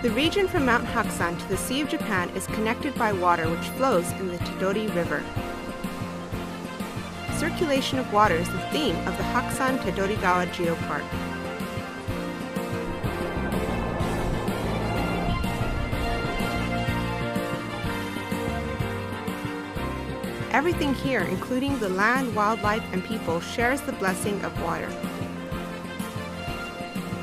The region from Mount Hakusan to the Sea of Japan is connected by water which flows in the Tedori River. Circulation of water is the theme of the Hakusan Tedorigawa Geopark. Everything here, including the land, wildlife, and people, shares the blessing of water.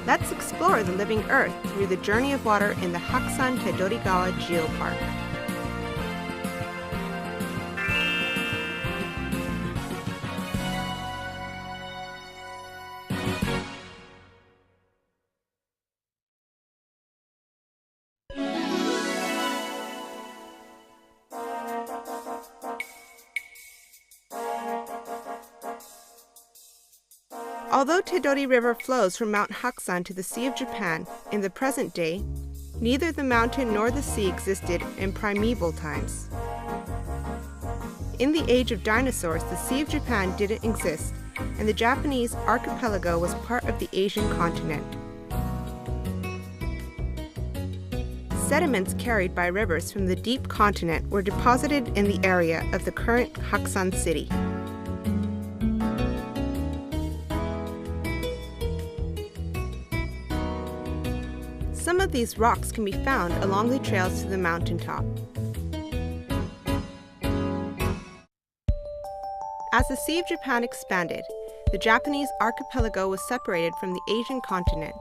Let's explore the living earth through the journey of water in the Hakusan Tedorigawa Geopark. Although Tedori River flows from Mount Hakusan to the Sea of Japan in the present day, neither the mountain nor the sea existed in primeval times. In the age of dinosaurs, the Sea of Japan didn't exist, and the Japanese archipelago was part of the Asian continent. Sediments carried by rivers from the deep continent were deposited in the area of the current Hakusan City. Some of these rocks can be found along the trails to the mountaintop. As the Sea of Japan expanded, the Japanese archipelago was separated from the Asian continent.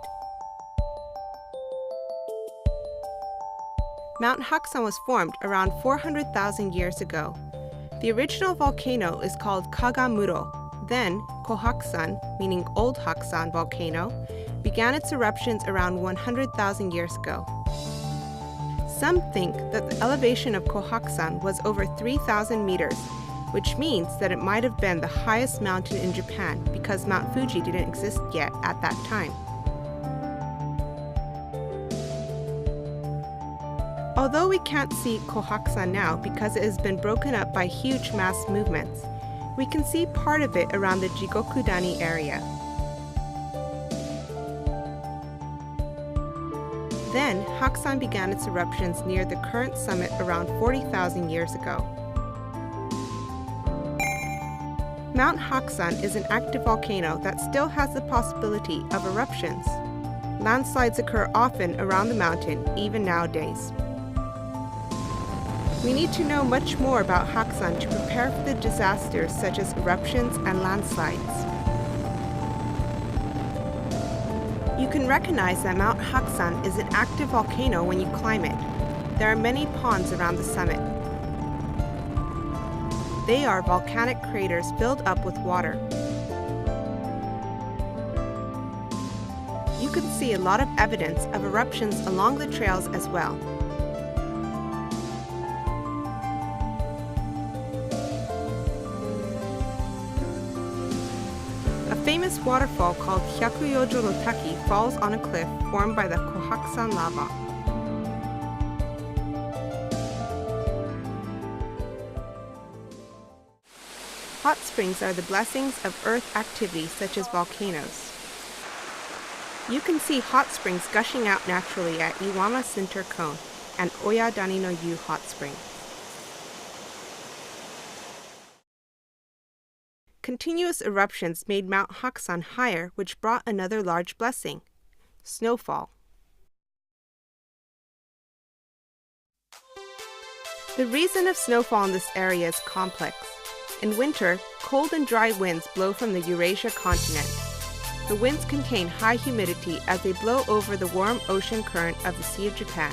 Mount Hakusan was formed around 400,000 years ago. The original volcano is called Kagamuro. Then, Kohakusan, meaning Old Hakusan volcano, began its eruptions around 100,000 years ago. Some think that the elevation of Kohakusan was over 3,000 meters, which means that it might have been the highest mountain in Japan because Mount Fuji didn't exist yet at that time. Although we can't see Kohakusan now because it has been broken up by huge mass movements, we can see part of it around the Jigokudani area. Then, Hakusan began its eruptions near the current summit around 40,000 years ago. Mount Hakusan is an active volcano that still has the possibility of eruptions. Landslides occur often around the mountain, even nowadays. We need to know much more about Hakusan to prepare for the disasters such as eruptions and landslides. You can recognize that Mount Hakusan is an active volcano when you climb it. There are many ponds around the summit. They are volcanic craters filled up with water. You can see a lot of evidence of eruptions along the trails as well. A famous waterfall called Hyakuyojo no Taki falls on a cliff formed by the Kohakusan lava. Hot springs are the blessings of earth activities such as volcanoes. You can see hot springs gushing out naturally at Iwama Center Cone and Oyadani no Yu Hot Spring. Continuous eruptions made Mount Hakusan higher, which brought another large blessing: snowfall. The reason of snowfall in this area is complex. In winter, cold and dry winds blow from the Eurasia continent. The winds contain high humidity as they blow over the warm ocean current of the Sea of Japan.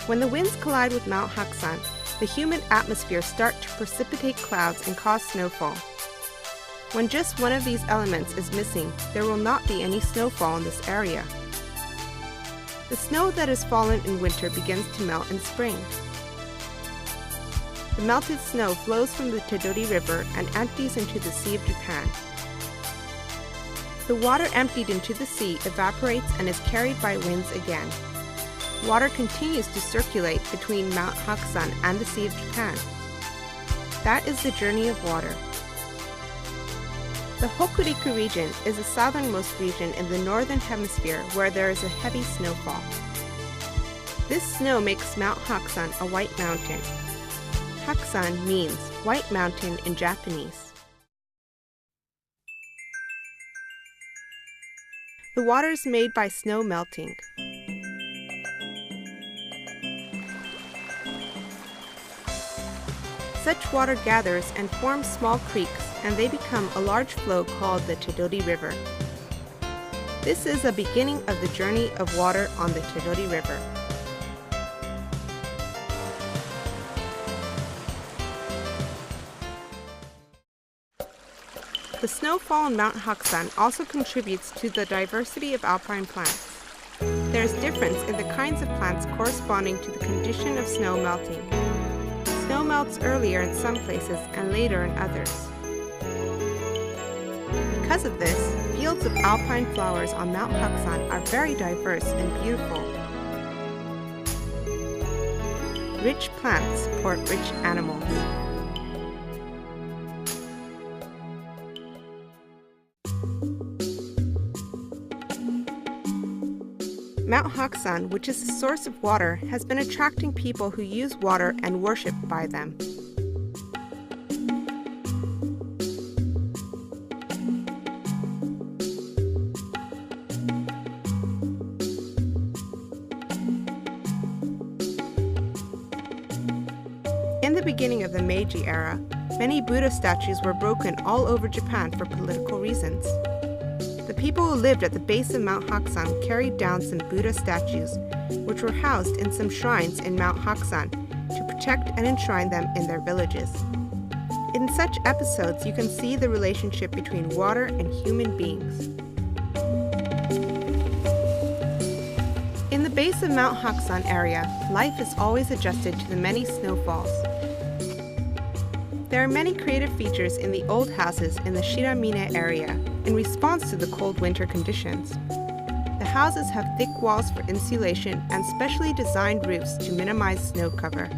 When the winds collide with Mount Hakusan, the humid atmosphere starts to precipitate clouds and cause snowfall. When just one of these elements is missing, there will not be any snowfall in this area. The snow that has fallen in winter begins to melt in spring. The melted snow flows from the Tedori River and empties into the Sea of Japan. The water emptied into the sea evaporates and is carried by winds again. Water continues to circulate between Mount Hakusan and the Sea of Japan. That is the journey of water. The Hokuriku region is the southernmost region in the northern hemisphere where there is a heavy snowfall. This snow makes Mount Hakusan a white mountain. Hakusan means white mountain in Japanese. The water is made by snow melting. Such water gathers and forms small creeks, and they become a large flow called the Tedori River. This is the beginning of the journey of water on the Tedori River. The snowfall on Mount Hakusan also contributes to the diversity of alpine plants. There is difference in the kinds of plants corresponding to the condition of snow melting. Snow melts earlier in some places and later in others. Because of this, fields of alpine flowers on Mount Hakusan are very diverse and beautiful. Rich plants support rich animals. Mount Hakusan, which is a source of water, has been attracting people who use water and worship by them. In the beginning of the Meiji era, many Buddha statues were broken all over Japan for political reasons. The people who lived at the base of Mount Hakusan carried down some Buddha statues, which were housed in some shrines in Mount Hakusan to protect and enshrine them in their villages. In such episodes, you can see the relationship between water and human beings. In the base of Mount Hakusan area, life is always adjusted to the many snowfalls. There are many creative features in the old houses in the Shiramine area in response to the cold winter conditions. The houses have thick walls for insulation and specially designed roofs to minimize snow cover.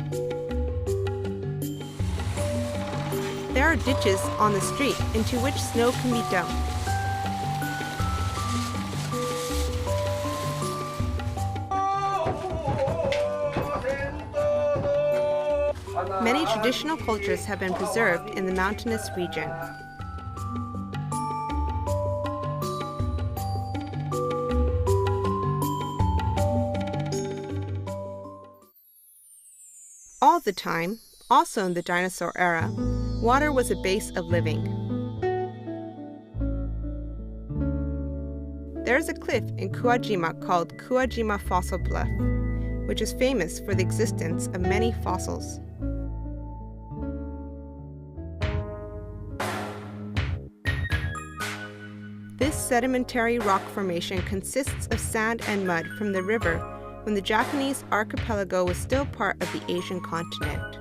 There are ditches on the street into which snow can be dumped. Many traditional cultures have been preserved in the mountainous region. All the time, also in the dinosaur era, water was a base of living. There is a cliff in Kuwajima called Kuwajima Fossil Bluff, which is famous for the existence of many fossils. This sedimentary rock formation consists of sand and mud from the river when the Japanese archipelago was still part of the Asian continent.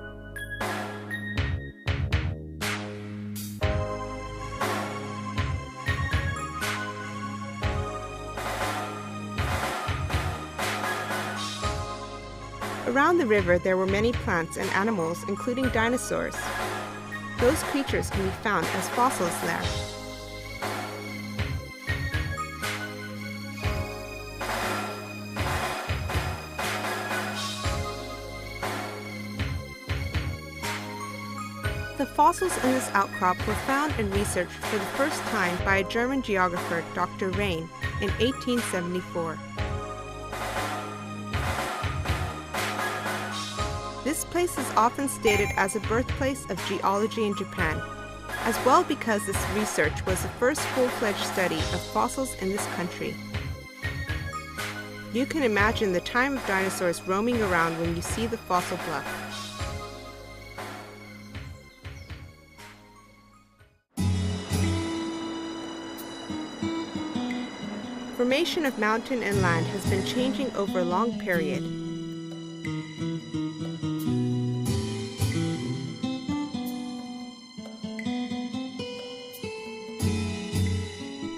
Around the river there were many plants and animals, including dinosaurs. Those creatures can be found as fossils there. The fossils in this outcrop were found and researched for the first time by a German geographer, Dr. Rain, in 1874. This place is often stated as a birthplace of geology in Japan, as well because this research was the first full-fledged study of fossils in this country. You can imagine the time of dinosaurs roaming around when you see the fossil bluff. Formation of mountain and land has been changing over a long period.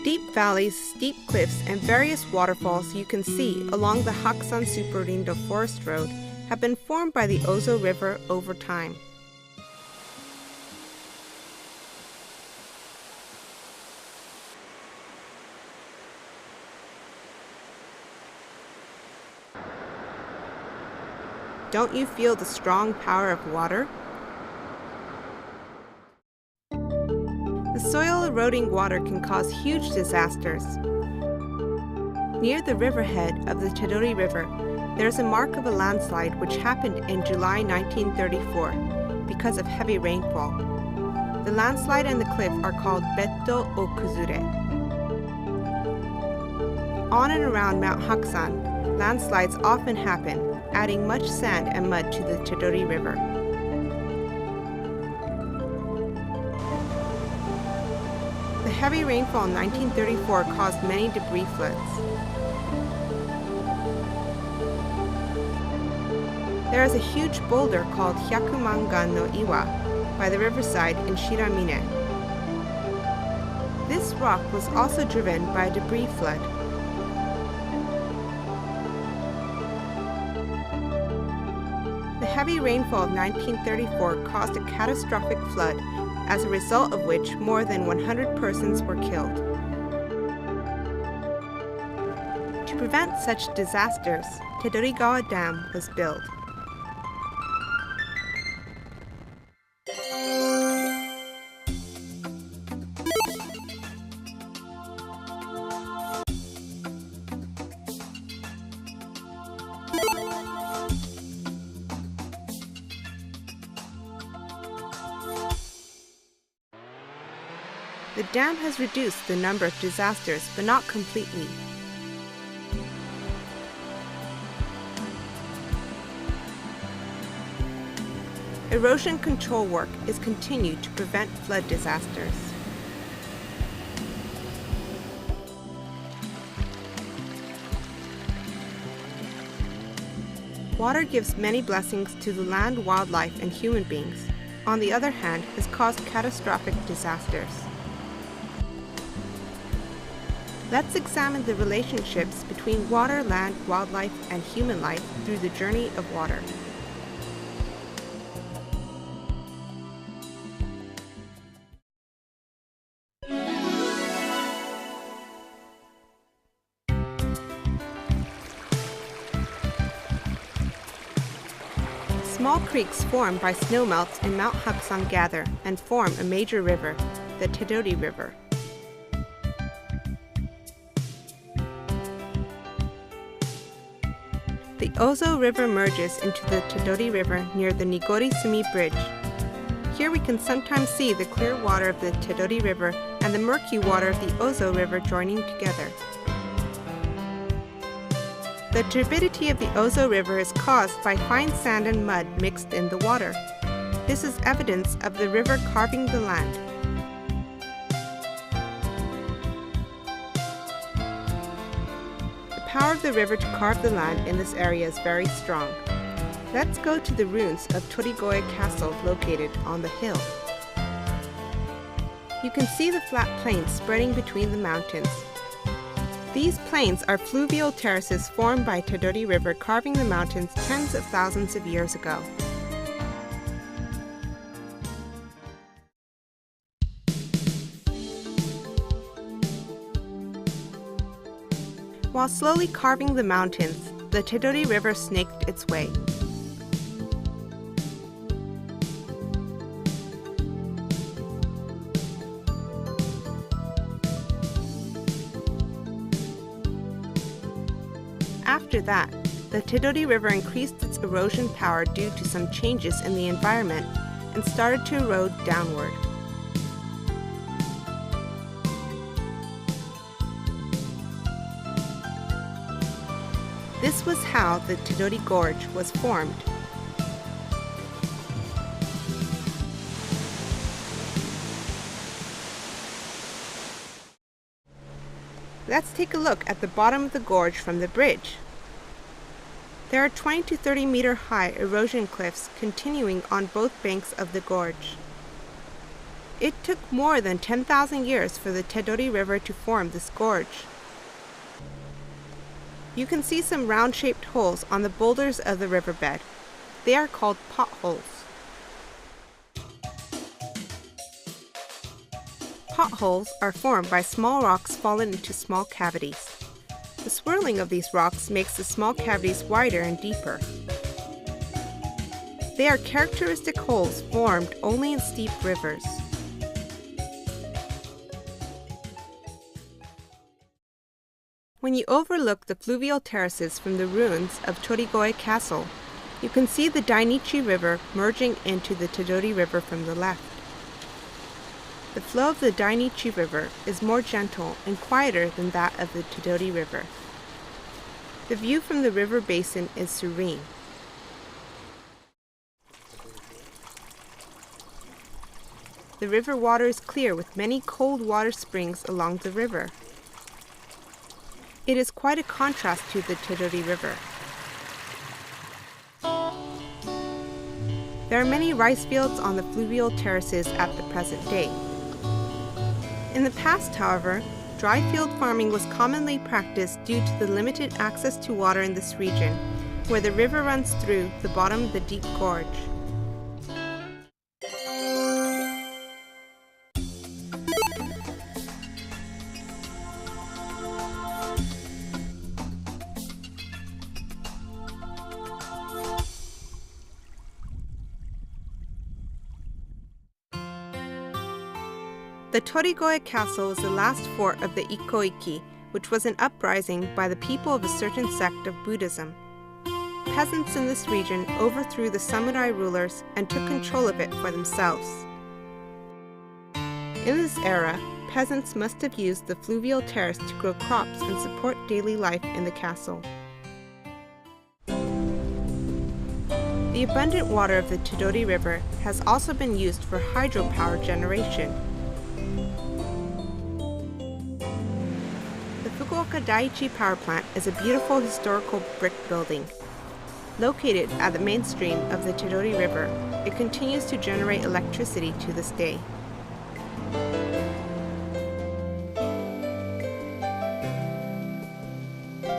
Deep valleys, steep cliffs, and various waterfalls you can see along the Hakusan Superindo Forest Road have been formed by the Ozo River over time. Don't you feel the strong power of water? The soil-eroding water can cause huge disasters. Near the riverhead of the Tedori River, there is a mark of a landslide which happened in July 1934 because of heavy rainfall. The landslide and the cliff are called Betto o Kuzure. On and around Mount Hakusan, landslides often happen, adding much sand and mud to the Tedori River. The heavy rainfall in 1934 caused many debris floods. There is a huge boulder called Hyakumangan no Iwa by the riverside in Shiramine. This rock was also driven by a debris flood. The heavy rainfall of 1934 caused a catastrophic flood, as a result of which more than 100 persons were killed. To prevent such disasters, Tedorigawa Dam was built. The dam has reduced the number of disasters, but not completely. Erosion control work is continued to prevent flood disasters. Water gives many blessings to the land, wildlife, and human beings. On the other hand, has caused catastrophic disasters. Let's examine the relationships between water, land, wildlife, and human life through the journey of water. Small creeks formed by snowmelts in Mount Hakusan gather and form a major river, the Tedori River. The Ozo River merges into the Tedori River near the Nigori-Sumi Bridge. Here we can sometimes see the clear water of the Tedori River and the murky water of the Ozo River joining together. The turbidity of the Ozo River is caused by fine sand and mud mixed in the water. This is evidence of the river carving the land. The power of the river to carve the land in this area is very strong. Let's go to the ruins of Torigoe Castle located on the hill. You can see the flat plains spreading between the mountains. These plains are fluvial terraces formed by Tedori River carving the mountains tens of thousands of years ago. While slowly carving the mountains, the Tedori River snaked its way. After that, the Tedori River increased its erosion power due to some changes in the environment and started to erode downward. This was how the Tedori Gorge was formed. Let's take a look at the bottom of the gorge from the bridge. There are 20 to 30 meter high erosion cliffs continuing on both banks of the gorge. It took more than 10,000 years for the Tedori River to form this gorge. You can see some round-shaped holes on the boulders of the riverbed. They are called potholes. Potholes are formed by small rocks fallen into small cavities. The swirling of these rocks makes the small cavities wider and deeper. They are characteristic holes formed only in steep rivers. When you overlook the fluvial terraces from the ruins of Torigoe Castle, you can see the Dainichi River merging into the Tedori River from the left. The flow of the Dainichi River is more gentle and quieter than that of the Tedori River. The view from the river basin is serene. The river water is clear with many cold water springs along the river. It is quite a contrast to the Tedori River. There are many rice fields on the fluvial terraces at the present day. In the past, however, dry field farming was commonly practiced due to the limited access to water in this region, where the river runs through the bottom of the deep gorge. The Torigoe Castle is the last fort of the Ikoiki, which was an uprising by the people of a certain sect of Buddhism. Peasants in this region overthrew the samurai rulers and took control of it for themselves. In this era, peasants must have used the fluvial terrace to grow crops and support daily life in the castle. The abundant water of the Tedori River has also been used for hydropower generation. The Fukuoka Daiichi Power Plant is a beautiful historical brick building. Located at the mainstream of the Tedori River, it continues to generate electricity to this day.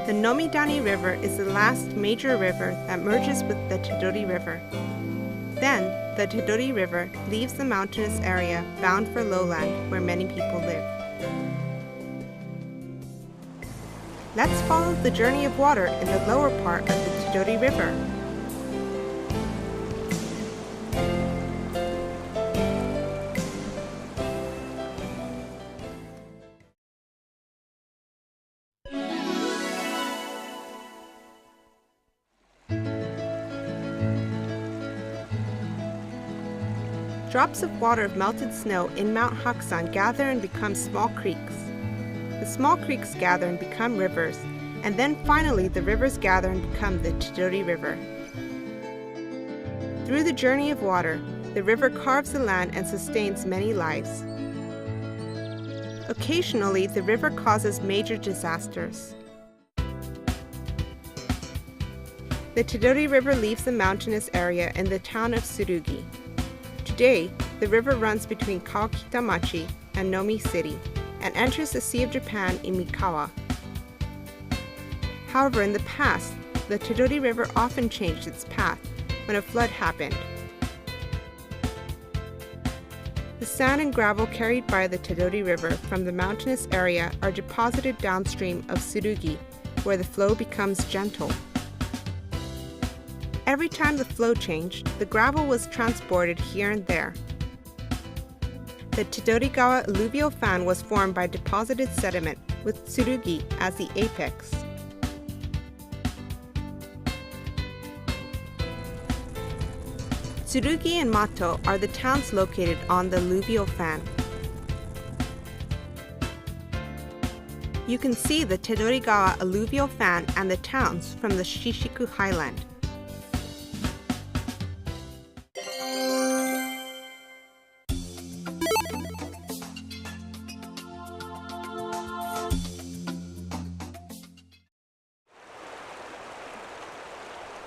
The Nomidani River is the last major river that merges with the Tedori River. Then, the Tedori River leaves the mountainous area bound for lowland where many people live. Let's follow the journey of water in the lower part of the Tedori River. Drops of water of melted snow in Mount Hakusan gather and become small creeks. The small creeks gather and become rivers, and then finally the rivers gather and become the Tedori River. Through the journey of water, the river carves the land and sustains many lives. Occasionally, the river causes major disasters. The Tedori River leaves the mountainous area in the town of Tsurugi. Today, the river runs between Kawakitamachi and Nomi City and enters the Sea of Japan in Mikawa. However, in the past, the Tedori River often changed its path when a flood happened. The sand and gravel carried by the Tedori River from the mountainous area are deposited downstream of Tsurugi, where the flow becomes gentle. Every time the flow changed, the gravel was transported here and there. The Tedorigawa alluvial fan was formed by deposited sediment, with Tsurugi as the apex. Tsurugi and Mato are the towns located on the alluvial fan. You can see the Tedorigawa alluvial fan and the towns from the Shishiku Highland.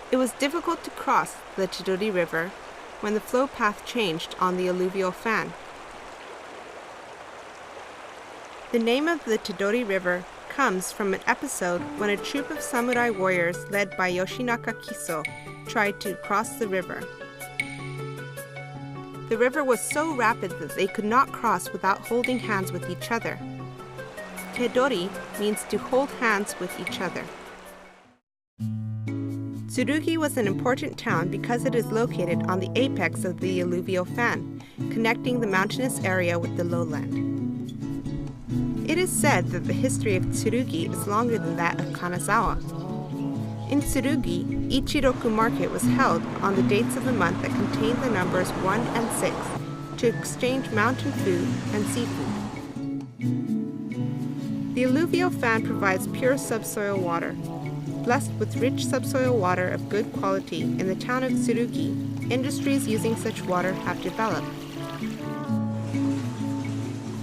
It was difficult to cross the Tedori River when the flow path changed on the alluvial fan. The name of the Tedori River comes from an episode when a troop of samurai warriors led by Yoshinaka Kiso tried to cross the river. The river was so rapid that they could not cross without holding hands with each other. Tedori means to hold hands with each other. Tsurugi was an important town because it is located on the apex of the alluvial fan, connecting the mountainous area with the lowland. It is said that the history of Tsurugi is longer than that of Kanazawa. In Tsurugi, Ichiroku market was held on the dates of the month that contained the numbers 1 and 6 to exchange mountain food and seafood. The alluvial fan provides pure subsoil water. Blessed with rich subsoil water of good quality in the town of Tsurugi, industries using such water have developed.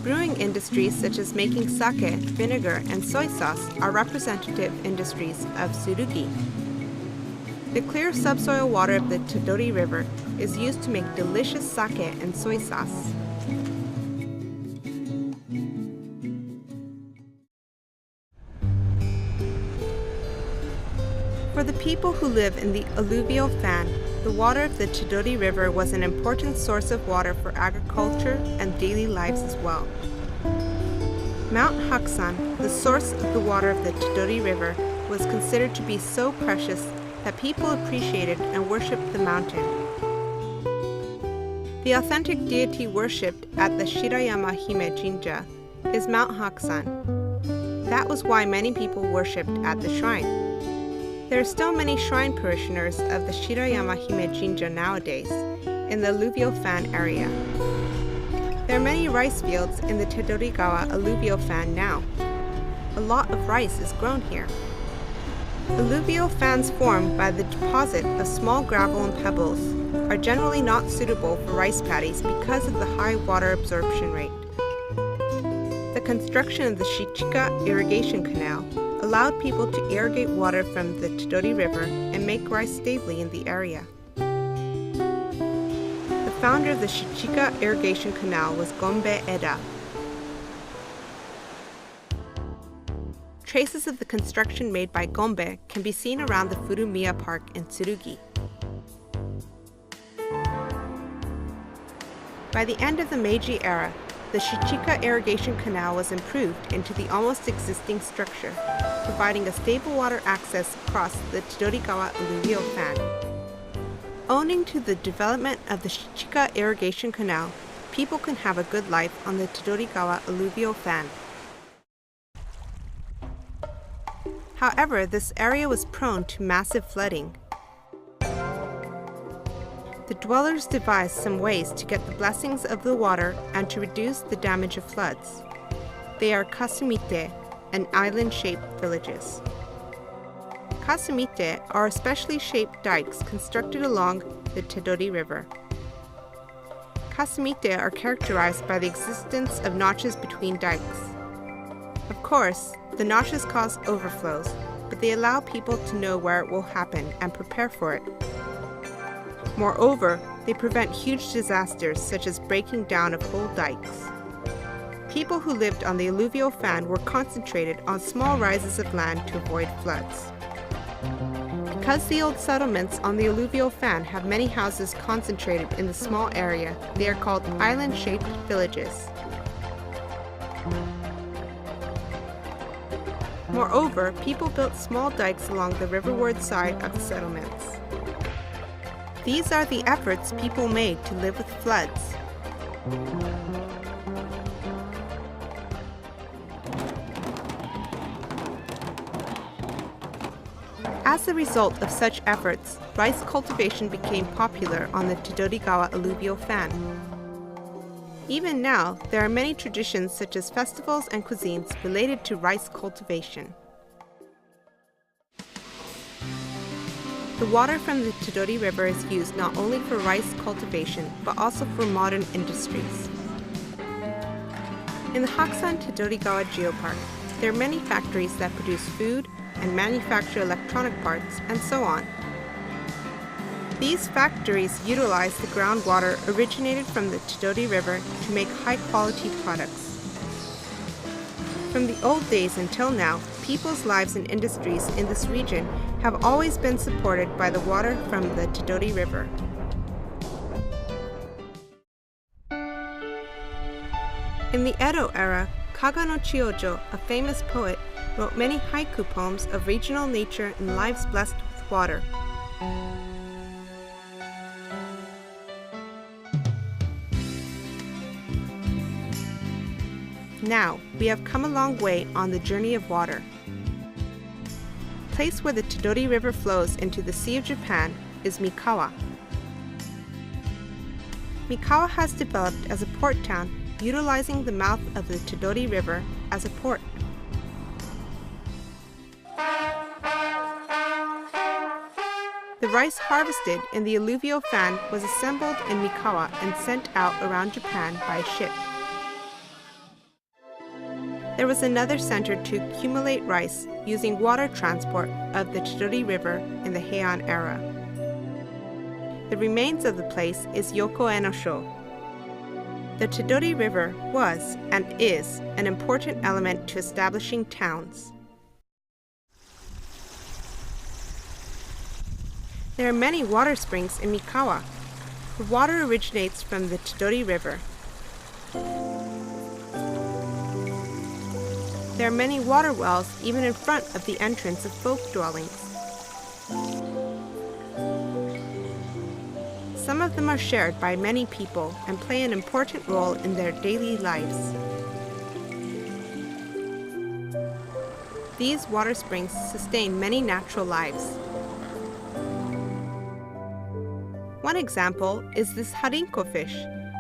Brewing industries such as making sake, vinegar, and soy sauce are representative industries of Tsurugi. The clear subsoil water of the Tedori River is used to make delicious sake and soy sauce. For the people who live in the alluvial fan, the water of the Tedori River was an important source of water for agriculture and daily lives as well. Mount Hakusan, the source of the water of the Tedori River, was considered to be so precious that people appreciated and worshipped the mountain. The authentic deity worshipped at the Shirayama Hime Jinja is Mount Hakusan. That was why many people worshipped at the shrine. There are still many shrine parishioners of the Shirayama Hime Jinja nowadays in the alluvial fan area. There are many rice fields in the Tedorigawa alluvial fan now. A lot of rice is grown here. Alluvial fans formed by the deposit of small gravel and pebbles are generally not suitable for rice paddies because of the high water absorption rate. The construction of the Shichika irrigation canal allowed people to irrigate water from the Tedori River and make rice stably in the area. The founder of the Shichika irrigation canal was Gombe Eda. Traces of the construction made by Gombe can be seen around the Furumiya Park in Tsurugi. By the end of the Meiji era, the Shichika irrigation canal was improved into the almost existing structure, providing a stable water access across the Tedorigawa alluvial fan. Owing to the development of the Shichika irrigation canal, people can have a good life on the Tedorigawa alluvial fan. However, this area was prone to massive flooding. The dwellers devised some ways to get the blessings of the water and to reduce the damage of floods. They are kasumite and island-shaped villages. Kasumite are especially shaped dikes constructed along the Tedori River. Kasumite are characterized by the existence of notches between dikes. Of course, the notches cause overflows, but they allow people to know where it will happen and prepare for it. Moreover, they prevent huge disasters such as breaking down of whole dikes. People who lived on the alluvial fan were concentrated on small rises of land to avoid floods. Because the old settlements on the alluvial fan have many houses concentrated in the small area, they are called island-shaped villages. Moreover, people built small dikes along the riverward side of the settlements. These are the efforts people made to live with floods. As a result of such efforts, rice cultivation became popular on the Tedorigawa alluvial fan. Even now, there are many traditions such as festivals and cuisines related to rice cultivation. The water from the Tedori River is used not only for rice cultivation, but also for modern industries. In the Hakusan Tedorigawa Geopark, there are many factories that produce food and manufacture electronic parts, and so on. These factories utilize the groundwater originated from the Tedori River to make high-quality products. From the old days until now, people's lives and industries in this region have always been supported by the water from the Tedori River. In the Edo era, Kaga no Chiyojo, a famous poet, wrote many haiku poems of regional nature and lives blessed with water. Now, we have come a long way on the journey of water. The place where the Tedori River flows into the Sea of Japan is Mikawa. Mikawa has developed as a port town, utilizing the mouth of the Tedori River as a port. The rice harvested in the alluvial fan was assembled in Mikawa and sent out around Japan by ship. There was another center to accumulate rice using water transport of the Tedori River in the Heian era. The remains of the place is Yoko-eno-sho. The Tedori River was and is an important element to establishing towns. There are many water springs in Mikawa. The water originates from the Tedori River. There are many water wells even in front of the entrance of folk dwellings. Some of them are shared by many people and play an important role in their daily lives. These water springs sustain many natural lives. One example is this harinko fish,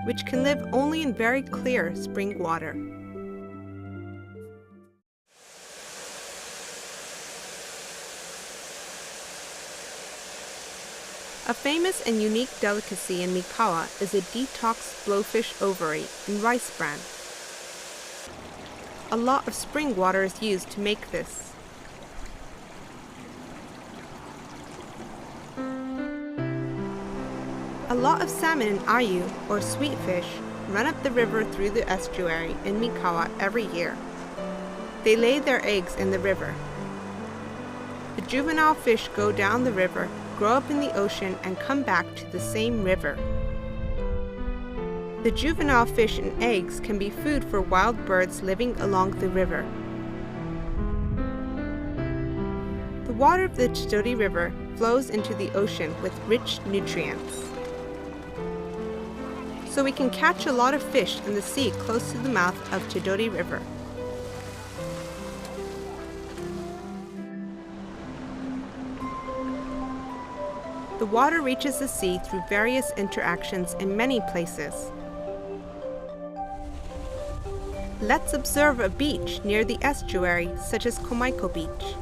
which can live only in very clear spring water. A famous and unique delicacy in Mikawa is a detox blowfish ovary and rice bran. A lot of spring water is used to make this. A lot of salmon and ayu, or sweet fish, run up the river through the estuary in Mikawa every year. They lay their eggs in the river. The juvenile fish go down the river, grow up in the ocean, and come back to the same river. The juvenile fish and eggs can be food for wild birds living along the river. The water of the Tedori River flows into the ocean with rich nutrients. So we can catch a lot of fish in the sea close to the mouth of Tedori River. The water reaches the sea through various interactions in many places. Let's observe a beach near the estuary, such as Komaiko Beach.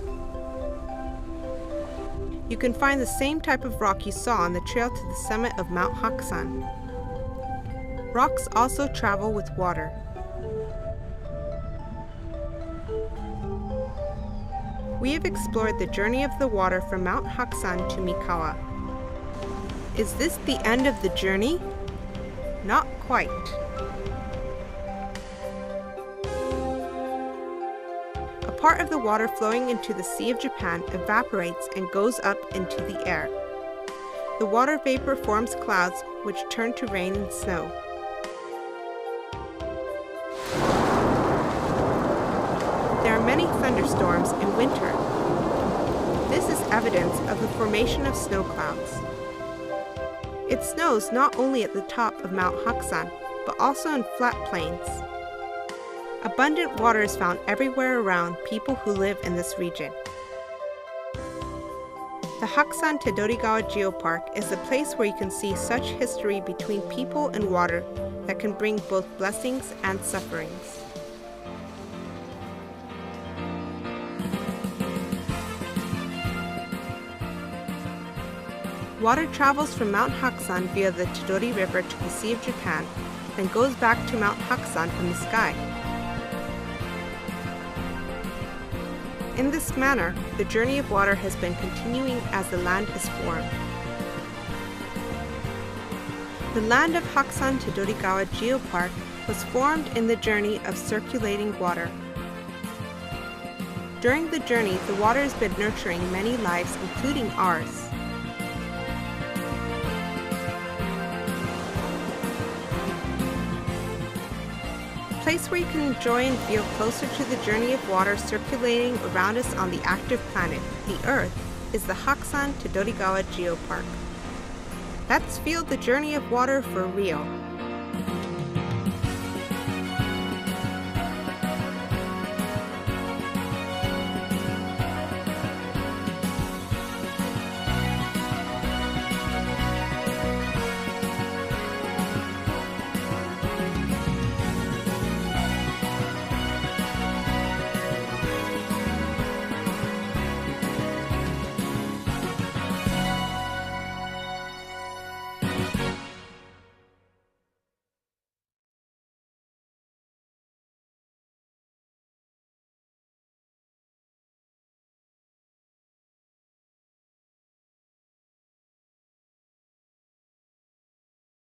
You can find the same type of rock you saw on the trail to the summit of Mount Hakusan. Rocks also travel with water. We have explored the journey of the water from Mount Hakusan to Mikawa. Is this the end of the journey? Not quite. A part of the water flowing into the Sea of Japan evaporates and goes up into the air. The water vapor forms clouds which turn to rain and snow. There are many thunderstorms in winter. This is evidence of the formation of snow clouds. It snows not only at the top of Mount Hakusan, but also in flat plains. Abundant water is found everywhere around people who live in this region. The Hakusan Tedorigawa Geopark is a place where you can see such history between people and water that can bring both blessings and sufferings. Water travels from Mount Hakusan via the Tedori River to the Sea of Japan, then goes back to Mount Hakusan from the sky. In this manner, the journey of water has been continuing as the land is formed. The land of Hakusan Tedorigawa Geopark was formed in the journey of circulating water. During the journey, the water has been nurturing many lives, including ours. A place where you can enjoy and feel closer to the journey of water circulating around us on the active planet, the Earth, is the Hakusan Hakusan Tedorigawa Geopark. Let's feel the journey of water for real.